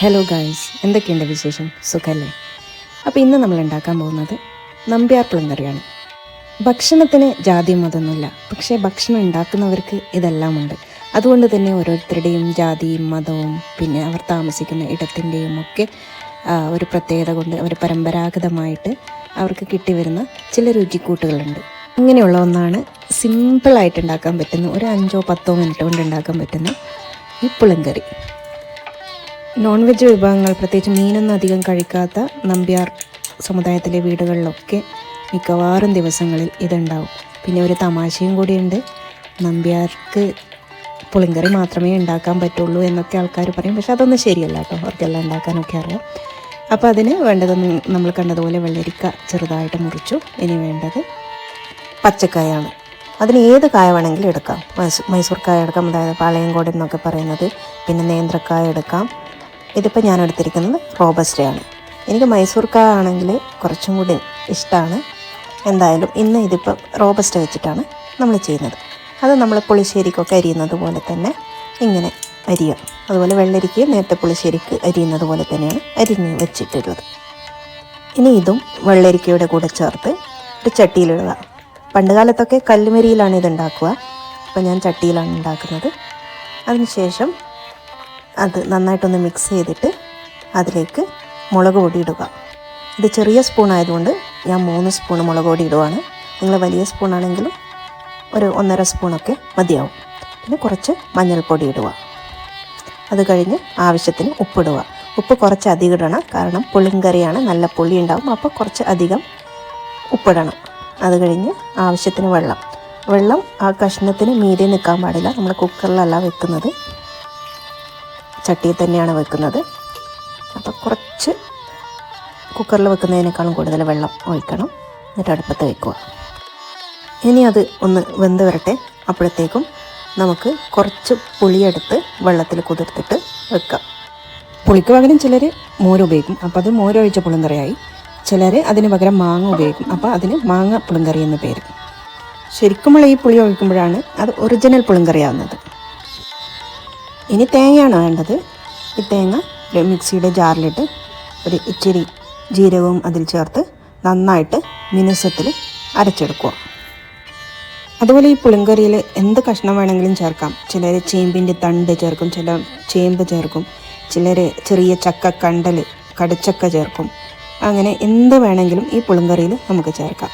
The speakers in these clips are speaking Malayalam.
ഹലോ ഗായ്സ്, എന്തൊക്കെയുണ്ട് വിശേഷം? സുഖല്ലേ? അപ്പോൾ ഇന്ന് നമ്മൾ ഉണ്ടാക്കാൻ പോകുന്നത് നമ്പ്യാർ പുളിങ്കറിയാണ്. ഭക്ഷണത്തിന് ജാതി മതമൊന്നുമില്ല, പക്ഷേ ഭക്ഷണം ഉണ്ടാക്കുന്നവർക്ക് ഇതെല്ലാം ഉണ്ട്. അതുകൊണ്ട് തന്നെ ഓരോരുത്തരുടെയും ജാതിയും മതവും പിന്നെ അവർ താമസിക്കുന്ന ഇടത്തിൻ്റെയും ഒക്കെ ഒരു പ്രത്യേകത കൊണ്ട് അവർ പരമ്പരാഗതമായിട്ട് അവർക്ക് കിട്ടിവരുന്ന ചില രുചിക്കൂട്ടുകളുണ്ട്. ഇങ്ങനെയുള്ള ഒന്നാണ് സിമ്പിളായിട്ട് ഉണ്ടാക്കാൻ പറ്റുന്ന ഒരു 5-10 മിനിറ്റ് കൊണ്ട് ഉണ്ടാക്കാൻ പറ്റുന്ന ഈ പുളിങ്കറി. നോൺ വെജ് വിഭവങ്ങൾ, പ്രത്യേകിച്ച് മീനൊന്നും അധികം കഴിക്കാത്ത നമ്പ്യാർ സമുദായത്തിലെ വീടുകളിലൊക്കെ മിക്കവാറും ദിവസങ്ങളിൽ ഇതുണ്ടാവും. പിന്നെ ഒരു തമാശയും കൂടിയുണ്ട്, നമ്പ്യാർക്ക് പുളിങ്കറി മാത്രമേ ഉണ്ടാക്കാൻ പറ്റുള്ളൂ എന്നൊക്കെ ആൾക്കാർ പറയും. പക്ഷെ അതൊന്നും ശരിയല്ല കേട്ടോ, അവർക്കെല്ലാം ഉണ്ടാക്കാനൊക്കെ അറിയാം. അപ്പോൾ അതിന് വേണ്ടതൊന്നും നമ്മൾ കണ്ടതുപോലെ വെള്ളരിക്ക ചെറുതായിട്ട് മുറിച്ചു. ഇനി വേണ്ടത് പച്ചക്കായാണ്. അതിന് ഏത് കായ വേണമെങ്കിലും എടുക്കാം. മൈസൂർ കായ എടുക്കാം, അതായത് പാളയംകോട് എന്നൊക്കെ പറയുന്നത്. പിന്നെ നേന്ത്രക്കായ എടുക്കാം. ഇതിപ്പോൾ ഞാൻ എടുത്തിരിക്കുന്നത് റോബസ്റ്റയാണ്. എനിക്ക് മൈസൂർ കായ ആണെങ്കിൽ കുറച്ചും കൂടി ഇഷ്ടമാണ്. എന്തായാലും ഇന്ന് ഇതിപ്പോൾ റോബസ്റ്റ വെച്ചിട്ടാണ് നമ്മൾ ചെയ്യുന്നത്. അത് നമ്മൾ പുളിശ്ശേരിക്കൊക്കെ അരിയുന്നത് പോലെ തന്നെ ഇങ്ങനെ അരിയാം. അതുപോലെ വെള്ളരിക്ക് നേരത്തെ പുളിശ്ശേരിക്ക് അരിയുന്നത് പോലെ തന്നെയാണ് അരിഞ്ഞ് വെച്ചിട്ടുള്ളത്. ഇനി ഇതും വെള്ളരിക്കയുടെ കൂടെ ചേർത്ത് ഒരു ചട്ടിയിലിടുക. പണ്ട് കാലത്തൊക്കെ കല്ലുമരിയിലാണ് ഇത് ഉണ്ടാക്കുക. അപ്പോൾ ഞാൻ ചട്ടിയിലാണ് ഉണ്ടാക്കുന്നത്. അതിനുശേഷം അത് നന്നായിട്ടൊന്ന് മിക്സ് ചെയ്തിട്ട് അതിലേക്ക് മുളക് പൊടി ഇടുക. ഇത് ചെറിയ സ്പൂൺ ആയതുകൊണ്ട് ഞാൻ 3 സ്പൂൺ മുളക് പൊടി ഇടുവാണ്. നിങ്ങൾ വലിയ സ്പൂണാണെങ്കിലും ഒരു 1.5 സ്പൂണൊക്കെ മതിയാവും. പിന്നെ കുറച്ച് മഞ്ഞൾപ്പൊടി ഇടുക. അത് കഴിഞ്ഞ് ആവശ്യത്തിന് ഉപ്പിടുക. ഉപ്പ് കുറച്ച് അധികം ഇടണം, കാരണം പുളിങ്കറിയാണ്, നല്ല പുളി ഉണ്ടാവും. അപ്പോൾ കുറച്ച് അധികം ഉപ്പിടണം. അത് കഴിഞ്ഞ് ആവശ്യത്തിന് വെള്ളം ആ കഷ്ണത്തിന് മീതെ നിൽക്കാൻ പാടില്ല. നമ്മൾ കുക്കറിലല്ല വെക്കുന്നത്, ചട്ടിയിൽ തന്നെയാണ് വെക്കുന്നത്. അപ്പോൾ കുറച്ച് കുക്കറിൽ വെക്കുന്നതിനേക്കാളും കൂടുതൽ വെള്ളം ഒഴിക്കണം. എന്നിട്ട് അടുപ്പത്ത് വെക്കുക. ഇനി അത് ഒന്ന് വെന്ത് വരട്ടെ. അപ്പോഴത്തേക്കും നമുക്ക് കുറച്ച് പുളിയെടുത്ത് വെള്ളത്തിൽ കുതിർത്തിട്ട് വെക്കാം. പുളിക്ക് പകരം ചിലർ മോര് ഉപയോഗിക്കും, അപ്പോൾ അത് മോരൊഴിച്ച പുളിങ്കറിയായി. ചിലർ അതിന് പകരം മാങ്ങ ഉപയോഗിക്കും, അപ്പോൾ അതിന് മാങ്ങ പുളിങ്കറി എന്ന പേര്. ശരിക്കുമുള്ള ഈ പുളി ഒഴിക്കുമ്പോഴാണ് അത് ഒറിജിനൽ പുളിങ്കറിയാവുന്നത്. ഇനി തേങ്ങയാണ് വേണ്ടത്. ഈ തേങ്ങ ഒരു മിക്സിയുടെ ജാറിലിട്ട് ഒരു ഇച്ചിരി ജീരകവും അതിൽ ചേർത്ത് നന്നായിട്ട് മിനുസത്തിൽ അരച്ചെടുക്കുക. അതുപോലെ ഈ പുളിങ്കറിയിൽ എന്ത് കഷ്ണം വേണമെങ്കിലും ചേർക്കാം. ചിലർ ചേമ്പിൻ്റെ തണ്ട് ചേർക്കും, ചിലർ ചേമ്പ് ചേർക്കും, ചിലർ ചെറിയ ചക്ക കണ്ടൽ, കടച്ചക്ക ചേർക്കും. അങ്ങനെ എന്ത് വേണമെങ്കിലും ഈ പുളിങ്കറിയിൽ നമുക്ക് ചേർക്കാം.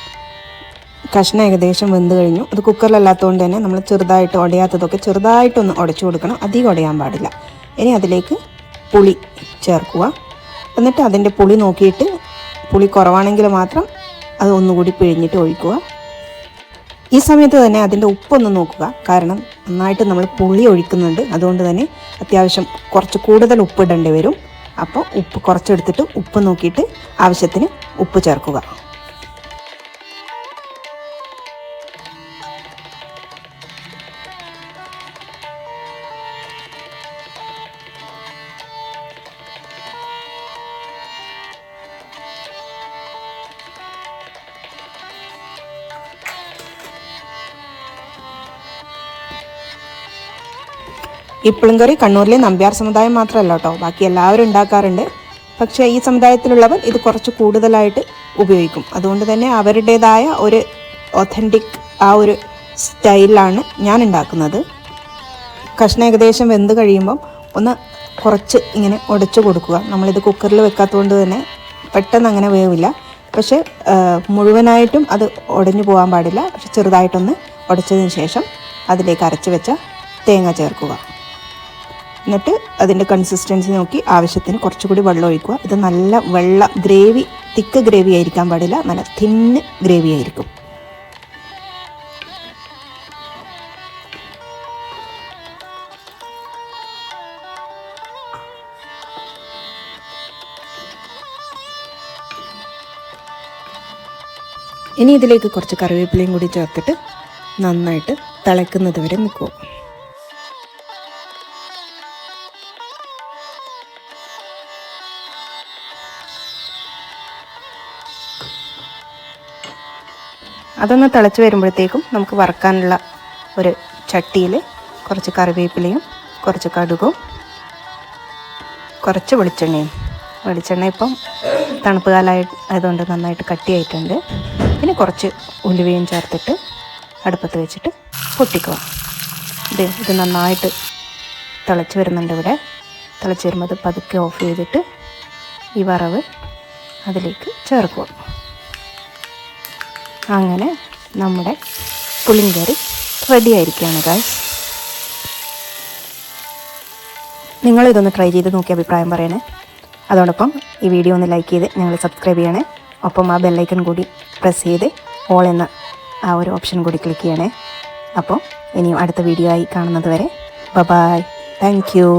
കഷ്ണം ഏകദേശം വെന്ത് കഴിഞ്ഞു. അത് കുക്കറിലല്ലാത്തതുകൊണ്ട് തന്നെ നമ്മൾ ചെറുതായിട്ട് ഉടയാത്തതൊക്കെ ചെറുതായിട്ടൊന്ന് ഉടച്ചു കൊടുക്കണം, അധികം ഉടയാൻ പാടില്ല. ഇനി അതിലേക്ക് പുളി ചേർക്കുക. എന്നിട്ട് അതിൻ്റെ പുളി നോക്കിയിട്ട്, പുളി കുറവാണെങ്കിൽ മാത്രം അത് ഒന്നുകൂടി പിഴിഞ്ഞിട്ട് ഒഴിക്കുക. ഈ സമയത്ത് തന്നെ അതിൻ്റെ ഉപ്പൊന്ന് നോക്കുക, കാരണം നന്നായിട്ട് നമ്മൾ പുളി ഒഴിക്കുന്നുണ്ട്. അതുകൊണ്ട് തന്നെ അത്യാവശ്യം കുറച്ച് കൂടുതൽ ഉപ്പിടേണ്ടി വരും. അപ്പോൾ ഉപ്പ് കുറച്ചെടുത്തിട്ട് ഉപ്പ് നോക്കിയിട്ട് ആവശ്യത്തിന് ഉപ്പ് ചേർക്കുക. ഈ പുളിങ്കറി കണ്ണൂരിലെ നമ്പ്യാർ സമുദായം മാത്രമല്ല കേട്ടോ, ബാക്കി എല്ലാവരും ഉണ്ടാക്കാറുണ്ട്. പക്ഷേ ഈ സമുദായത്തിലുള്ളവർ ഇത് കുറച്ച് കൂടുതലായിട്ട് ഉപയോഗിക്കും. അതുകൊണ്ട് തന്നെ അവരുടേതായ ഒരു ഒത്തൻറ്റിക് ആ ഒരു സ്റ്റൈലിലാണ് ഞാൻ ഉണ്ടാക്കുന്നത്. കഷ്ണം ഏകദേശം വെന്ത് കഴിയുമ്പം ഒന്ന് കുറച്ച് ഇങ്ങനെ ഉടച്ചു കൊടുക്കുക. നമ്മളിത് കുക്കറിൽ വെക്കാത്തതുകൊണ്ട് തന്നെ പെട്ടെന്ന് അങ്ങനെ വേവില്ല. പക്ഷേ മുഴുവനായിട്ടും അത് ഉടഞ്ഞു പോകാൻ പാടില്ല. പക്ഷെ ചെറുതായിട്ടൊന്ന് ഉടച്ചതിന് ശേഷം അതിലേക്ക് അരച്ച് വെച്ച തേങ്ങ ചേർക്കുക. എന്നിട്ട് അതിൻ്റെ കൺസിസ്റ്റൻസി നോക്കി ആവശ്യത്തിന് കുറച്ചുകൂടി വെള്ളം ഒഴിക്കുക. ഇത് നല്ല ഗ്രേവി, തിക്ക് ഗ്രേവി ആയിരിക്കാൻ പാടില്ല, നല്ല തിന്ന് ഗ്രേവി ആയിരിക്കും. ഇനി ഇതിലേക്ക് കുറച്ച് കറിവേപ്പിലയും കൂടി ചേർത്തിട്ട് നന്നായിട്ട് തിളയ്ക്കുന്നത് വരെ നിൽക്കുക. അതൊന്ന് തിളച്ച് വരുമ്പോഴത്തേക്കും നമുക്ക് വറുക്കാനുള്ള ഒരു ചട്ടിയിൽ കുറച്ച് കറിവേപ്പിലയും കുറച്ച് കടുകും കുറച്ച് വെളിച്ചെണ്ണ ഇപ്പം തണുപ്പ് ആയതുകൊണ്ട് നന്നായിട്ട് കട്ടിയായിട്ടുണ്ട്. പിന്നെ കുറച്ച് ഉലുവയും ചേർത്തിട്ട് അടുപ്പത്ത് വെച്ചിട്ട് പൊട്ടിക്കുക. ഇത് നന്നായിട്ട് തിളച്ച് വരുന്നുണ്ട്. ഇവിടെ തിളച്ച് വരുമ്പോൾ അത് പതുക്കെ ഓഫ് ചെയ്തിട്ട് ഈ വറവ് അതിലേക്ക് ചേർക്കുക. അങ്ങനെ നമ്മുടെ പുളിങ്കറി റെഡി ആയിരിക്കുകയാണ് ഗായ്സ്. നിങ്ങളിതൊന്ന് ട്രൈ ചെയ്ത് നോക്കി അഭിപ്രായം പറയണേ. അതോടൊപ്പം ഈ വീഡിയോ ഒന്ന് ലൈക്ക് ചെയ്ത് ഞങ്ങൾ സബ്സ്ക്രൈബ് ചെയ്യണേ. ഒപ്പം ആ ബെല്ലൈക്കൺ കൂടി പ്രസ് ചെയ്ത് ഓൾ എന്ന ആ ഒരു ഓപ്ഷൻ കൂടി ക്ലിക്ക് ചെയ്യണേ. അപ്പോൾ ഇനിയും അടുത്ത വീഡിയോ ആയി കാണുന്നത് വരെ ബൈ. Thank you.